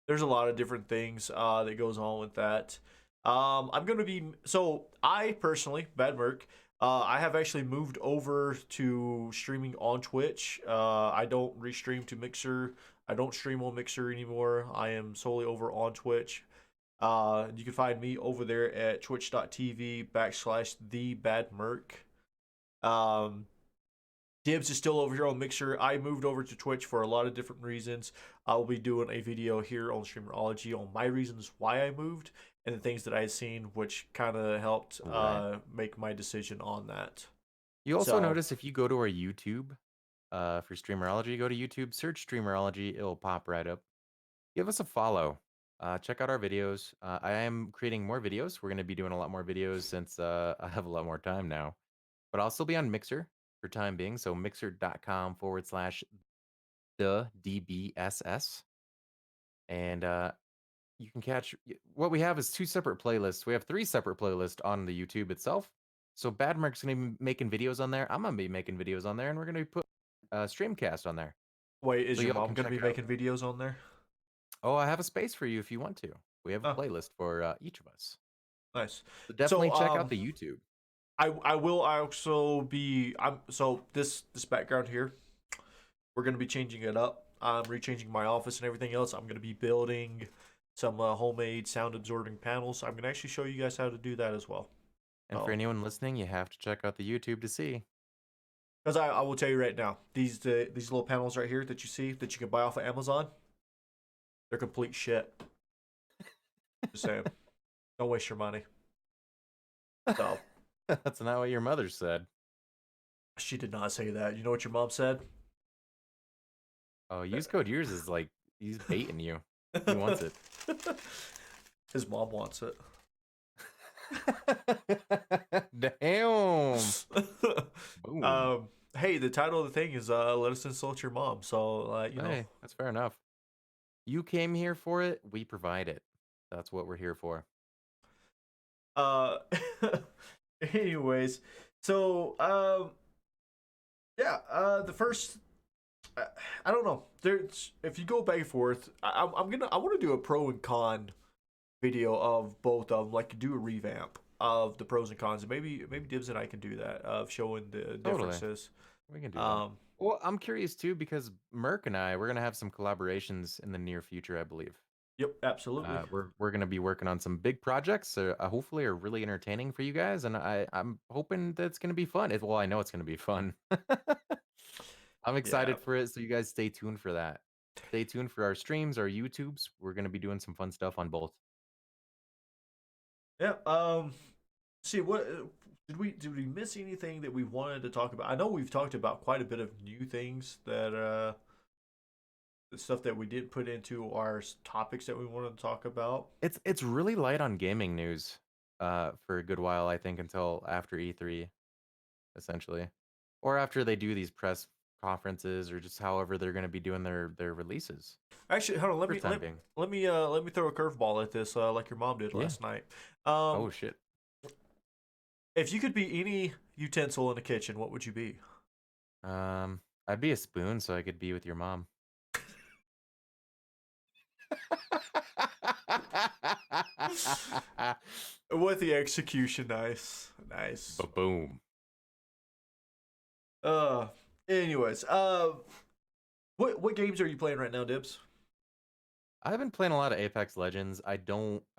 there's a lot of different things that goes on with that. I'm gonna be so I personally, Bad Merc, I have actually moved over to streaming on Twitch. I don't restream to Mixer. I don't stream on Mixer anymore. I am solely over on Twitch. You can find me over there at twitch.tv/ the Bad Merc. Um, Dibs is still over here on Mixer. I moved over to Twitch for a lot of different reasons. I'll be doing a video here on Streamerology on my reasons why I moved and the things that I've seen, which kind of helped Right. make my decision on that. You also So, notice if you go to our YouTube, for Streamerology, go to YouTube, search Streamerology, it'll pop right up. Give us a follow. Check out our videos. I am creating more videos. We're going to be doing a lot more videos since I have a lot more time now. But I'll still be on Mixer for time being. So mixer.com/the DBSS. And you can catch what we have is two separate playlists. We have three separate playlists on the YouTube itself. So Bad Mark's going to be making videos on there. I'm going to be making videos on there. And we're going to be put Streamcast on there. wait, is So your y'all mom can going to check be it out. making videos on there? Oh, I have a space for you if you want to. We have a Oh, playlist for each of us. nice. So So, definitely check out the YouTube. I will also be so this background here, we're going to be changing it up. I'm rechanging my office and everything else. I'm going to be building some homemade sound absorbing panels. I'm going to actually show you guys how to do that as well. And for Oh, anyone listening, you have to check out the YouTube to see. because I will tell you right now, these little panels right here that you see that you can buy off of Amazon, they're complete shit. Just saying, don't waste your money. So That's not what your mother said. she did not say that. You know what your mom said? Oh, use code yours is like he's baiting you. He wants it. His mom wants it. Damn. Boom. Hey, the title of the thing is "Let Us Insult Your Mom." So, you know, Hey, that's fair enough. You came here for it, we provide it. That's what we're here for. uh, anyways, so yeah, the first, uh, I don't know. There's if you go back and forth, I want to do a pro and con video of both of them, like do a revamp of the pros and cons. And maybe Dibs and I can do that of showing the Totally. differences. We can do that. Um, Well, I'm curious too because Merc and I, we're gonna have some collaborations in the near future, I believe. Yep, absolutely. We're gonna be working on some big projects. Hopefully, are really entertaining for you guys, and I'm hoping that it's gonna be fun. Well, I know it's gonna be fun. I'm Yeah. excited for it, so you guys stay tuned for that. Stay tuned for our streams, our YouTubes. We're gonna be doing some fun stuff on both. Yeah. See what did we miss anything that we wanted to talk about? I know we've talked about quite a bit of new things that the stuff that we did put into our topics that we wanted to talk about. It's really light on gaming news, for a good while, I think, until after E3, essentially, or after they do these press conferences, or just however they're gonna be doing their releases. Actually, hold on. Let For me the time being. let me throw a curveball at this, like your mom did Yeah. last night. Um, Oh shit. if you could be any utensil in the kitchen, what would you be? I'd be a spoon so I could be with your mom. With the execution, nice, nice. Boom. Uh, anyways, what games are you playing right now, Dibs? I've been playing a lot of Apex Legends. I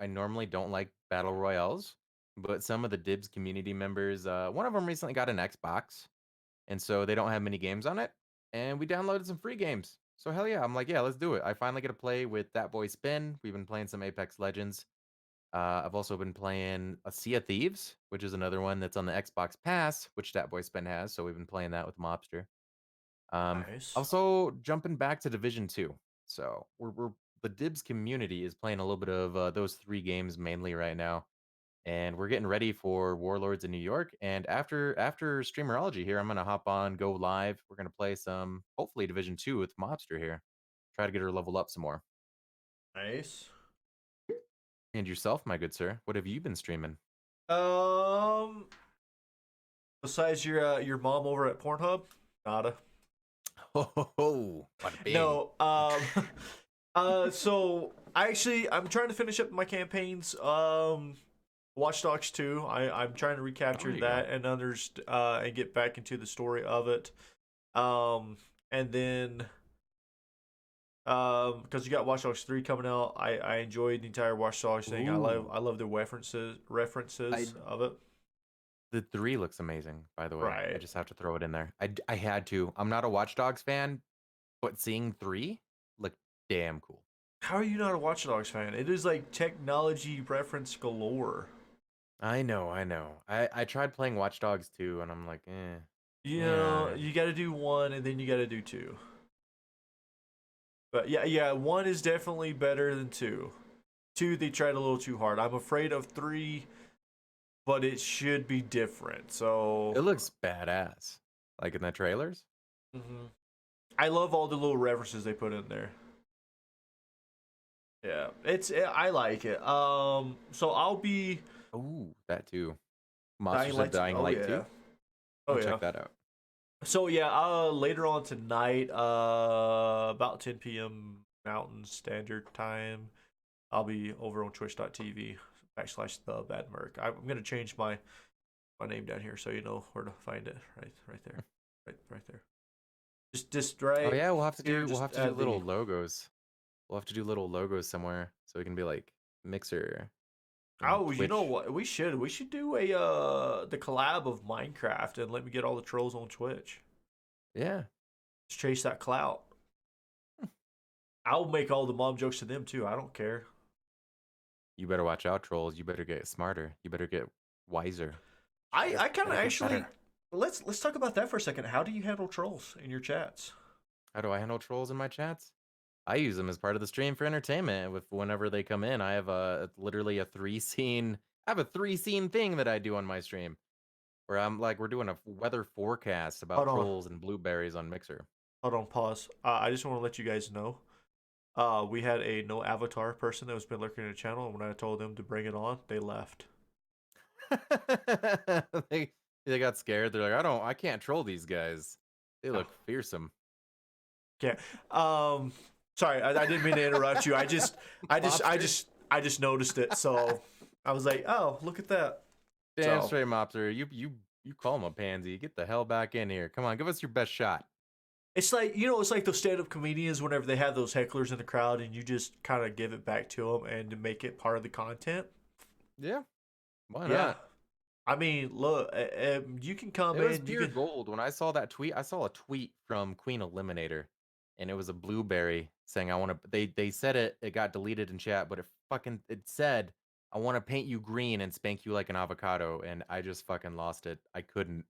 normally don't like battle royales, but some of the Dibs community members, one of them recently got an Xbox, and so they don't have many games on it, and we downloaded some free games. So hell yeah, I'm like, yeah, let's do it. I finally get to play with that boy Spin. We've been playing some Apex Legends. I've also been playing a Sea of Thieves, which is another one that's on the Xbox Pass, which that boy Spin has. So we've been playing that with Mobster. Nice. Also jumping back to Division 2. So we're the Dibs community is playing a little bit of those three games mainly right now, and we're getting ready for Warlords in New York. And after Streamerology here, I'm gonna hop on, go live. We're gonna play some hopefully Division 2 with Mobster here. Try to get her leveled up some more. Nice. And yourself, my good sir, what have you been streaming? Um, besides your mom over at Pornhub, nada. Ho ho ho! Bada bing. No. So I'm trying to finish up my campaigns. Watch Dogs 2. I'm trying to Oh, recapture there you go. that and others, and get back into the story of it. And then because you got Watch Dogs 3 coming out, I enjoyed the entire Watch Dogs thing. Ooh. I love the references I of it. The 3 looks amazing, by the way. I Right. just have to throw it in there. I had to. I'm not a Watch Dogs fan, but seeing 3 looked damn cool. How are you not a Watch Dogs fan? It is like technology reference galore. I know, I know. I tried playing Watch Dogs 2, and I'm like, eh. You know, Yeah. you got to do one and then you got to do two. But yeah, one is definitely better than two. Two, they tried a little too hard. I'm afraid of three, but it should be different. So, It looks badass. Like in the trailers? mhm. I love all the little references they put in there. Yeah, I like it. So I'll be Ooh, that too. Dying Monsters of Light. Dying Oh Light yeah, 2? oh I'll yeah. check that out. So yeah, later on tonight, about 10 p.m. Mountain Standard Time, I'll be over on twitch.tv / the bad merc. I'm gonna change my name down here so you know where to find it. Right there, right there. Just Oh right yeah, here. we'll Just have to do add the. little logos. We'll have to do little logos somewhere so we can be like Mixer and Oh, you know Twitch. what? We should do a the collab of Minecraft and let me get all the trolls on Twitch. Yeah. Just chase that clout. I'll make all the mom jokes to them too. I don't care. You better watch out, trolls. You better get smarter. You better get wiser. I kind of Better get actually better. let's talk about that for a second. How do you handle trolls in your chats? How do I handle trolls in my chats? I use them as part of the stream for entertainment. With whenever they come in, I have literally a three scene. I have a three scene thing that I do on my stream where I'm like, we're doing a weather forecast about Hold on, trolls and blueberries on Mixer. hold on, pause. I just want to let you guys know. We had a no avatar person that was been lurking in the channel, and when I told them to bring it on, they left. they got scared. They're like, I can't troll these guys. They Oh, look fearsome. yeah. Sorry, I didn't mean to interrupt you. Mobster. I just noticed it, so I was like, oh, look at that. Damn So straight, Mobster. You call him a pansy. Get the hell back in here. Come on, give us your best shot. It's like, it's like those stand-up comedians whenever they have those hecklers in the crowd and you just kind of give it back to them and to make it part of the content. Yeah, why Yeah. not? I mean, look, you can come It was in, you pure can. gold. When I saw that tweet, I saw a tweet from Queen Eliminator, and it was a blueberry saying, "I want to." They said it got deleted in chat, but it said, "I want to paint you green and spank you like an avocado," and I just fucking lost it. I couldn't.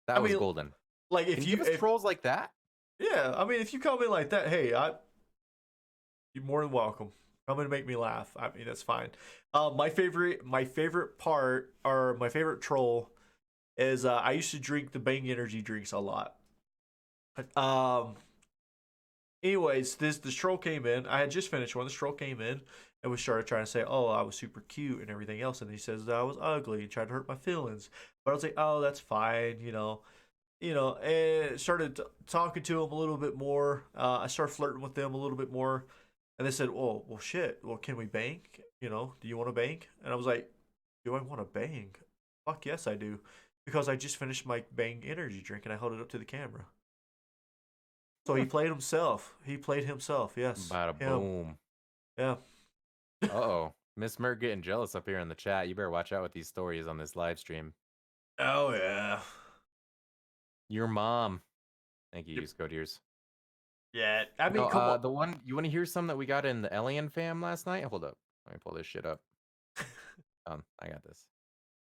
I That was mean, golden. like Can if you you give us if trolls like that? yeah, I mean if you come in like that, hey, you're more than welcome. Come in and make me laugh. I mean that's fine. My favorite part or my favorite troll is I used to drink the Bang energy drinks a lot. Um, Anyways, this troll came in. I had just finished one. This troll came in and we started trying to say, "Oh, I was super cute and everything else," and he says that I was ugly and tried to hurt my feelings. But I was like, "Oh, that's fine," and started talking to him a little bit more. I started flirting with them a little bit more, and they said, well, shit. Well, can we bang? Do you want to bang?" And I was like, "Do I want to bang? Fuck yes, I do." Because I just finished my Bang energy drink and I held it up to the camera. So he played himself. He played himself. Yes, Bada him. boom. Yeah. Uh-oh. Miss Merc getting jealous up here in the chat. You better watch out with these stories on this live stream. Oh yeah. Your mom. Thank you, Yep. Use Code Ears. Yeah. I mean, No, come on. the one you want to hear some that we got in the Alien fam last night? Hold up. Let me pull this shit up. I got this.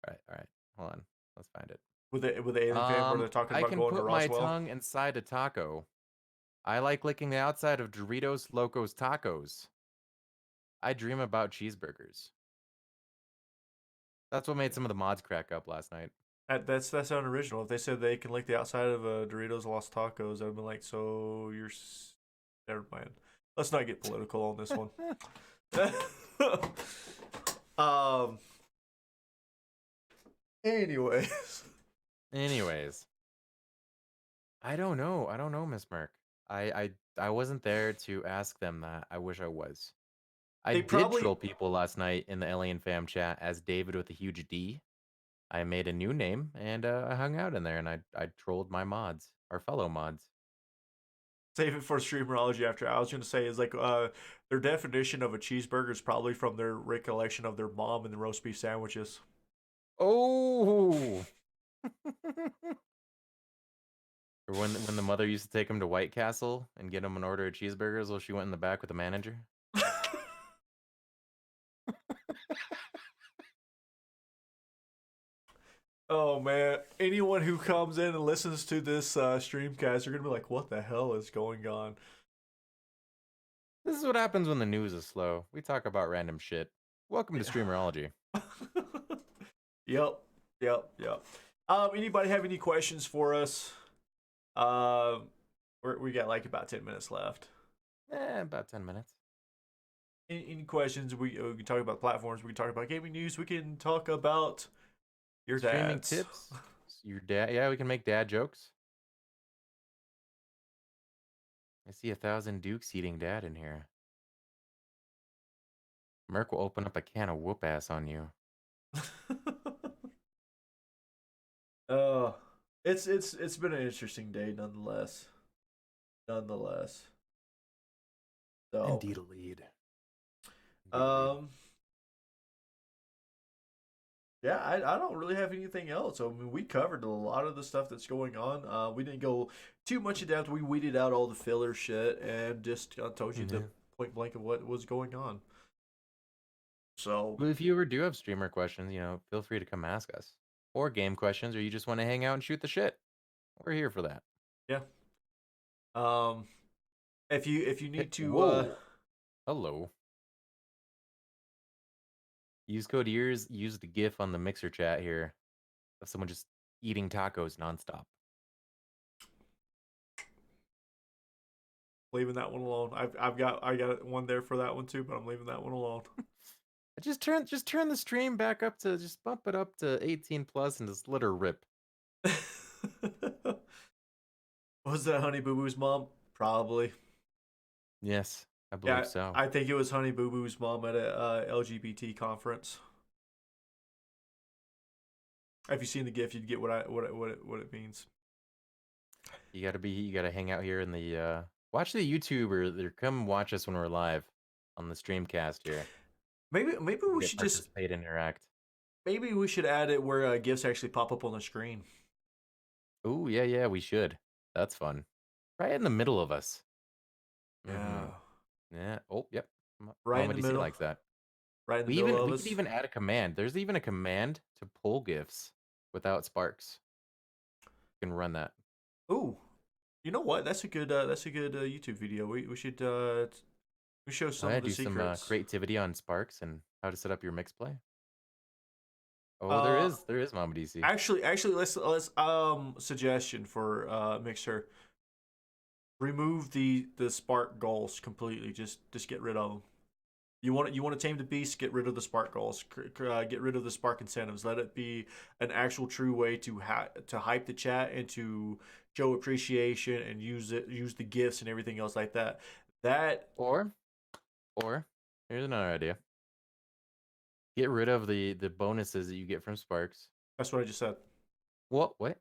All right. Hold on. Let's find it. With the alien fam where they're talking I about can going to put my Roswell. tongue inside a taco. I like licking the outside of Doritos Locos Tacos. I dream about cheeseburgers. That's what made some of the mods crack up last night. That's unoriginal. If they said they can lick the outside of Doritos Los Tacos, I'd be like, so never mind. Let's not get political on this one. um. Anyways, Anyways, I don't know. I don't know, Miss Merck. I wasn't there to ask them that. I wish I was. I they did probably troll people last night in the Alien Fam chat as David with a huge D. I made a new name and I hung out in there and I trolled my mods, our fellow mods. save it for Streamerology. After I was gonna say is like their definition of a cheeseburger is probably from their recollection of their mom and the roast beef sandwiches. Oh, or when the mother used to take him to White Castle and get him an order of cheeseburgers while she went in the back with the manager. Oh man, anyone who comes in and listens to this streamcast are gonna be like, "What the hell is going on?" This is what happens when the news is slow. We talk about random shit. Welcome to Streamerology. Yep, yep. Anybody have any questions for us? Um, we got like about 10 minutes left. About 10 minutes. Any questions? We can talk about platforms. We can talk about gaming news. We can talk about your Streaming dads. tips. Your dad. Yeah, we can make dad jokes. I see 1,000 Dukes eating dad in here. Merc will open up a can of whoop ass on you. uh, it's been an interesting day nonetheless. So, Indeed a lead. um, yeah, I don't really have anything else. I mean, we covered a lot of the stuff that's going on. We didn't go too much in depth. We weeded out all the filler shit and just told you the point blank of what was going on. So, But if you ever do have streamer questions, feel free to come ask us. Or game questions, or you just want to hang out and shoot the shit. We're here for that. yeah. Um, if you need to, Whoa. Hello. Use code ears. Use the GIF on the mixer chat here of someone just eating tacos nonstop. leaving that one alone. I got one there for that one too, but I'm leaving that one alone. Just turn the stream back up to just bump it up to 18 plus and just let her rip. Was that Honey Boo Boo's mom? Probably. Yes, I believe so. I think it was Honey Boo Boo's mom at a LGBT conference. If you seen the GIF, you'd get what it means. You gotta hang out here in the watch the YouTube or come watch us when we're live on the streamcast here. Maybe You we get should just participate and interact. maybe we should add it where gifts actually pop up on the screen. Oh yeah, yeah, we should. That's fun. Right in the middle of us. Yeah, Mm-hmm. Yeah. Oh, yep. right in Mama the DC middle, likes that. right in the middle of We could us. even add a command. There's even a command to pull gifs without sparks. You can run that. Ooh, you know what? That's a good YouTube video. We should we show Oh some yeah, of the do some secrets. creativity on sparks and how to set up your mix play. Oh, Uh, there is Mama DC. actually, let's suggestion for Mixer. Remove the spark goals completely. Just get rid of them. You want to tame the beast? Get rid of the spark goals. Get rid of the spark incentives. Let it be an actual true way to hype the chat and to show appreciation and use the gifts and everything else like that. That Or or here's another idea. Get rid of the bonuses that you get from sparks. that's what I just said. What? Okay.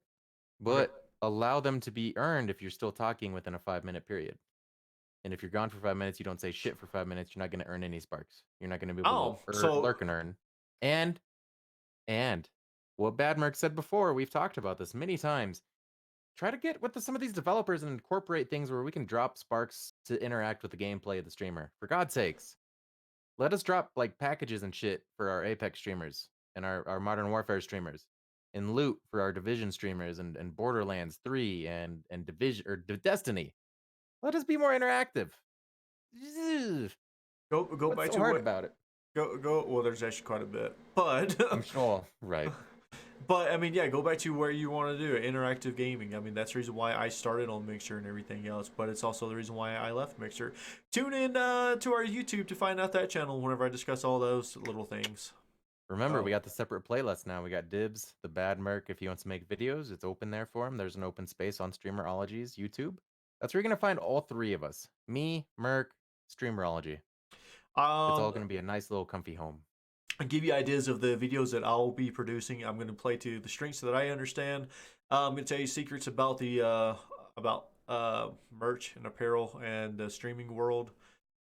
But allow them to be earned if you're still talking within a 5 minute period. And if you're gone for 5 minutes, you don't say shit for 5 minutes, you're not going to earn any sparks. You're not going to be able Oh, to so lurk and earn. And and what Bad Merc said before, we've talked about this many times. Try to get with some of these developers and incorporate things where we can drop sparks to interact with the gameplay of the streamer. For God's sakes, let us drop like packages and shit for our Apex streamers and our Modern Warfare streamers, and loot for our Division streamers and Borderlands 3 and Division or Destiny. Let us be more interactive. go What's back so to hard what about it? go. Well, there's actually quite a bit, but I'm sure, right? but I mean, yeah, go back to where you want to do it. Interactive gaming. I mean, that's the reason why I started on Mixer and everything else. But it's also the reason why I left Mixer. Tune in to our YouTube to find out that channel whenever I discuss all those little things. Remember, we Oh, got the separate playlists now. We got Dibs, the Bad Merc. If he wants to make videos, it's open there for him. There's an open space on Streamerology's YouTube. That's where you're gonna find all three of us: me, Merc, Streamerology. It's all um, gonna be a nice little comfy home. and give you ideas of the videos that I'll be producing. I'm going to play to the strengths that I understand. I'm going to tell you secrets about the merch and apparel and the streaming world.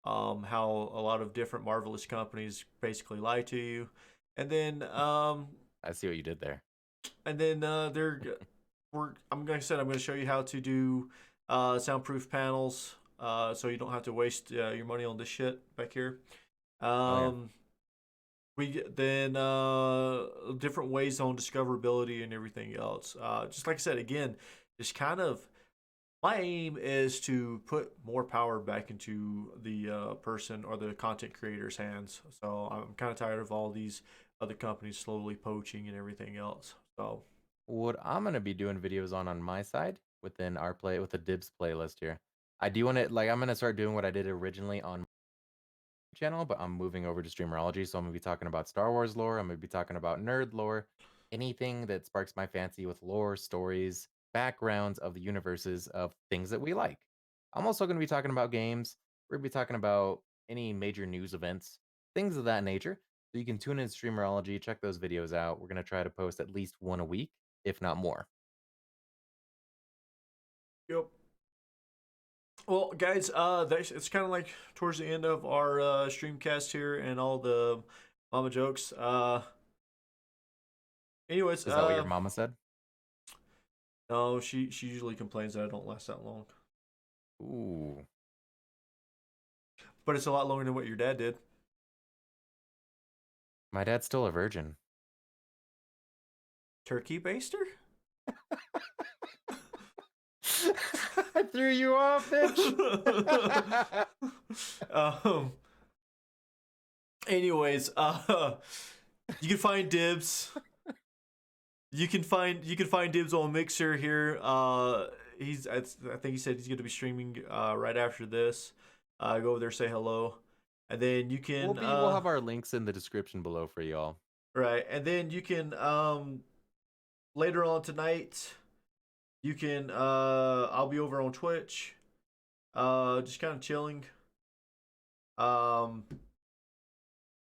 How a lot of different marvelous companies basically lie to you, and then I see what you did there. they're I'm going to say I'm going to show you how to do soundproof panels, so you don't have to waste your money on this shit back here. Oh yeah. Um, we then different ways on discoverability and everything else. Just like I said again, just kind of my aim is to put more power back into the person or the content creator's hands. So I'm kind of tired of all these other companies slowly poaching and everything else. So What I'm gonna be doing videos on my side within our play with the Dibs playlist here. I do want to like I'm gonna start doing what I did originally on my channel, but I'm moving over to Streamerology, so I'm gonna be talking about Star Wars lore. I'm gonna be talking about nerd lore, anything that sparks my fancy with lore, stories, backgrounds of the universes of things that we like. I'm also gonna be talking about games. We're gonna be talking about any major news events, things of that nature. So you can tune in Streamerology, check those videos out. We're gonna try to post at least one a week, if not more. yep. Well, guys, it's kind of like towards the end of our streamcast here and all the mama jokes. Anyways, Is that what your mama said? no, she usually complains that I don't last that long, Ooh. but it's a lot longer than what your dad did. My dad's still a virgin. Turkey baster. I threw you off, bitch. um. Anyways, you can find Dibs. You can find Dibs on Mixer here. I think he said he's gonna be streaming right after this. Go over there, say hello, and then you can We'll have our links in the description below for y'all. right, and then you can later on tonight. You can I'll be over on Twitch, just kind of chilling, um,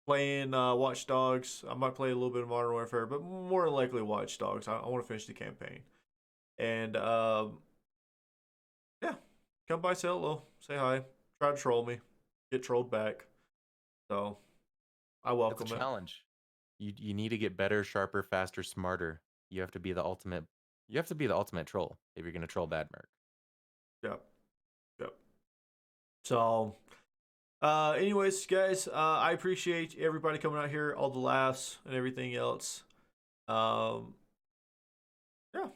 playing Watch Dogs. I might play a little bit of Modern Warfare, but more likely Watch Dogs. I want to finish the campaign, and come by, say hello, say hi, try to troll me, get trolled back. So I It's a welcome it. challenge. You need to get better, sharper, faster, smarter. You have to be the ultimate. You have to be the ultimate troll if you're gonna troll bad Merc. Yep, yep. So, anyways, guys, I appreciate everybody coming out here, all the laughs and everything else. Um, yeah,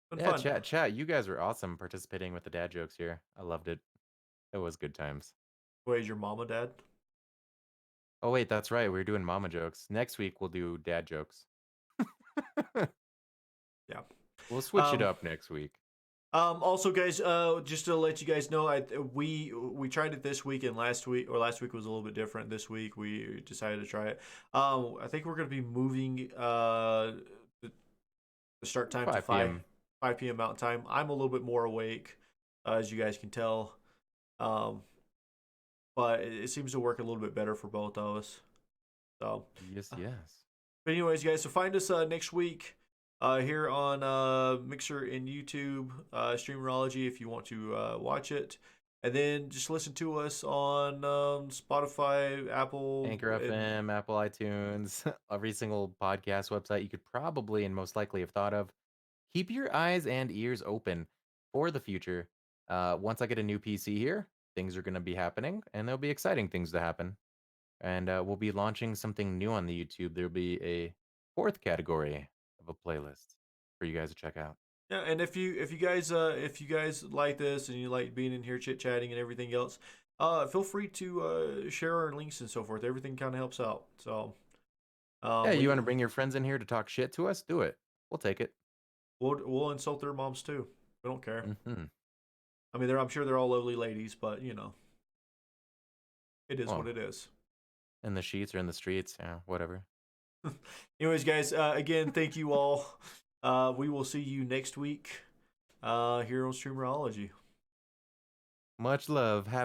been Yeah, fun. chat. You guys were awesome participating with the dad jokes here. I loved it. It was good times. Wait, is your mama dad? Oh wait, that's right. We're doing mama jokes. Next week we'll do dad jokes. Yeah. We'll switch it Um, up next week. Also, guys, just to let you guys know, we tried it this week and last week, or last week was a little bit different. This week we decided to try it. I think we're gonna be moving the start time to 5 p.m. 5 p.m. Mountain Time. I'm a little bit more awake, as you guys can tell, um, but it seems to work a little bit better for both of us. So, Yes, yes. but anyways, guys, so find us next week here on Mixer and YouTube, Streamerology, if you want to watch it. And then just listen to us on Spotify, Apple, Anchor FM, Apple iTunes, every single podcast website you could probably and most likely have thought of. Keep your eyes and ears open for the future. Once I get a new PC here, things are going to be happening, and there'll be exciting things to happen. And we'll be launching something new on the YouTube. There'll be a fourth category of a playlist for you guys to check out. Yeah, and if you guys like this and you like being in here chit chatting and everything else, feel free to share our links and so forth. Everything kind of helps out. So Yeah, you we want to bring your friends in here to talk shit to us? Do it. We'll take it. we'll insult their moms too. We don't care. Mm-hmm. I mean, I'm sure they're all lovely ladies, but it is what Well, it is. in the sheets or in the streets, yeah, whatever. Anyways, guys, again, thank you all. We will see you next week here on Streamerology. Much love. Happy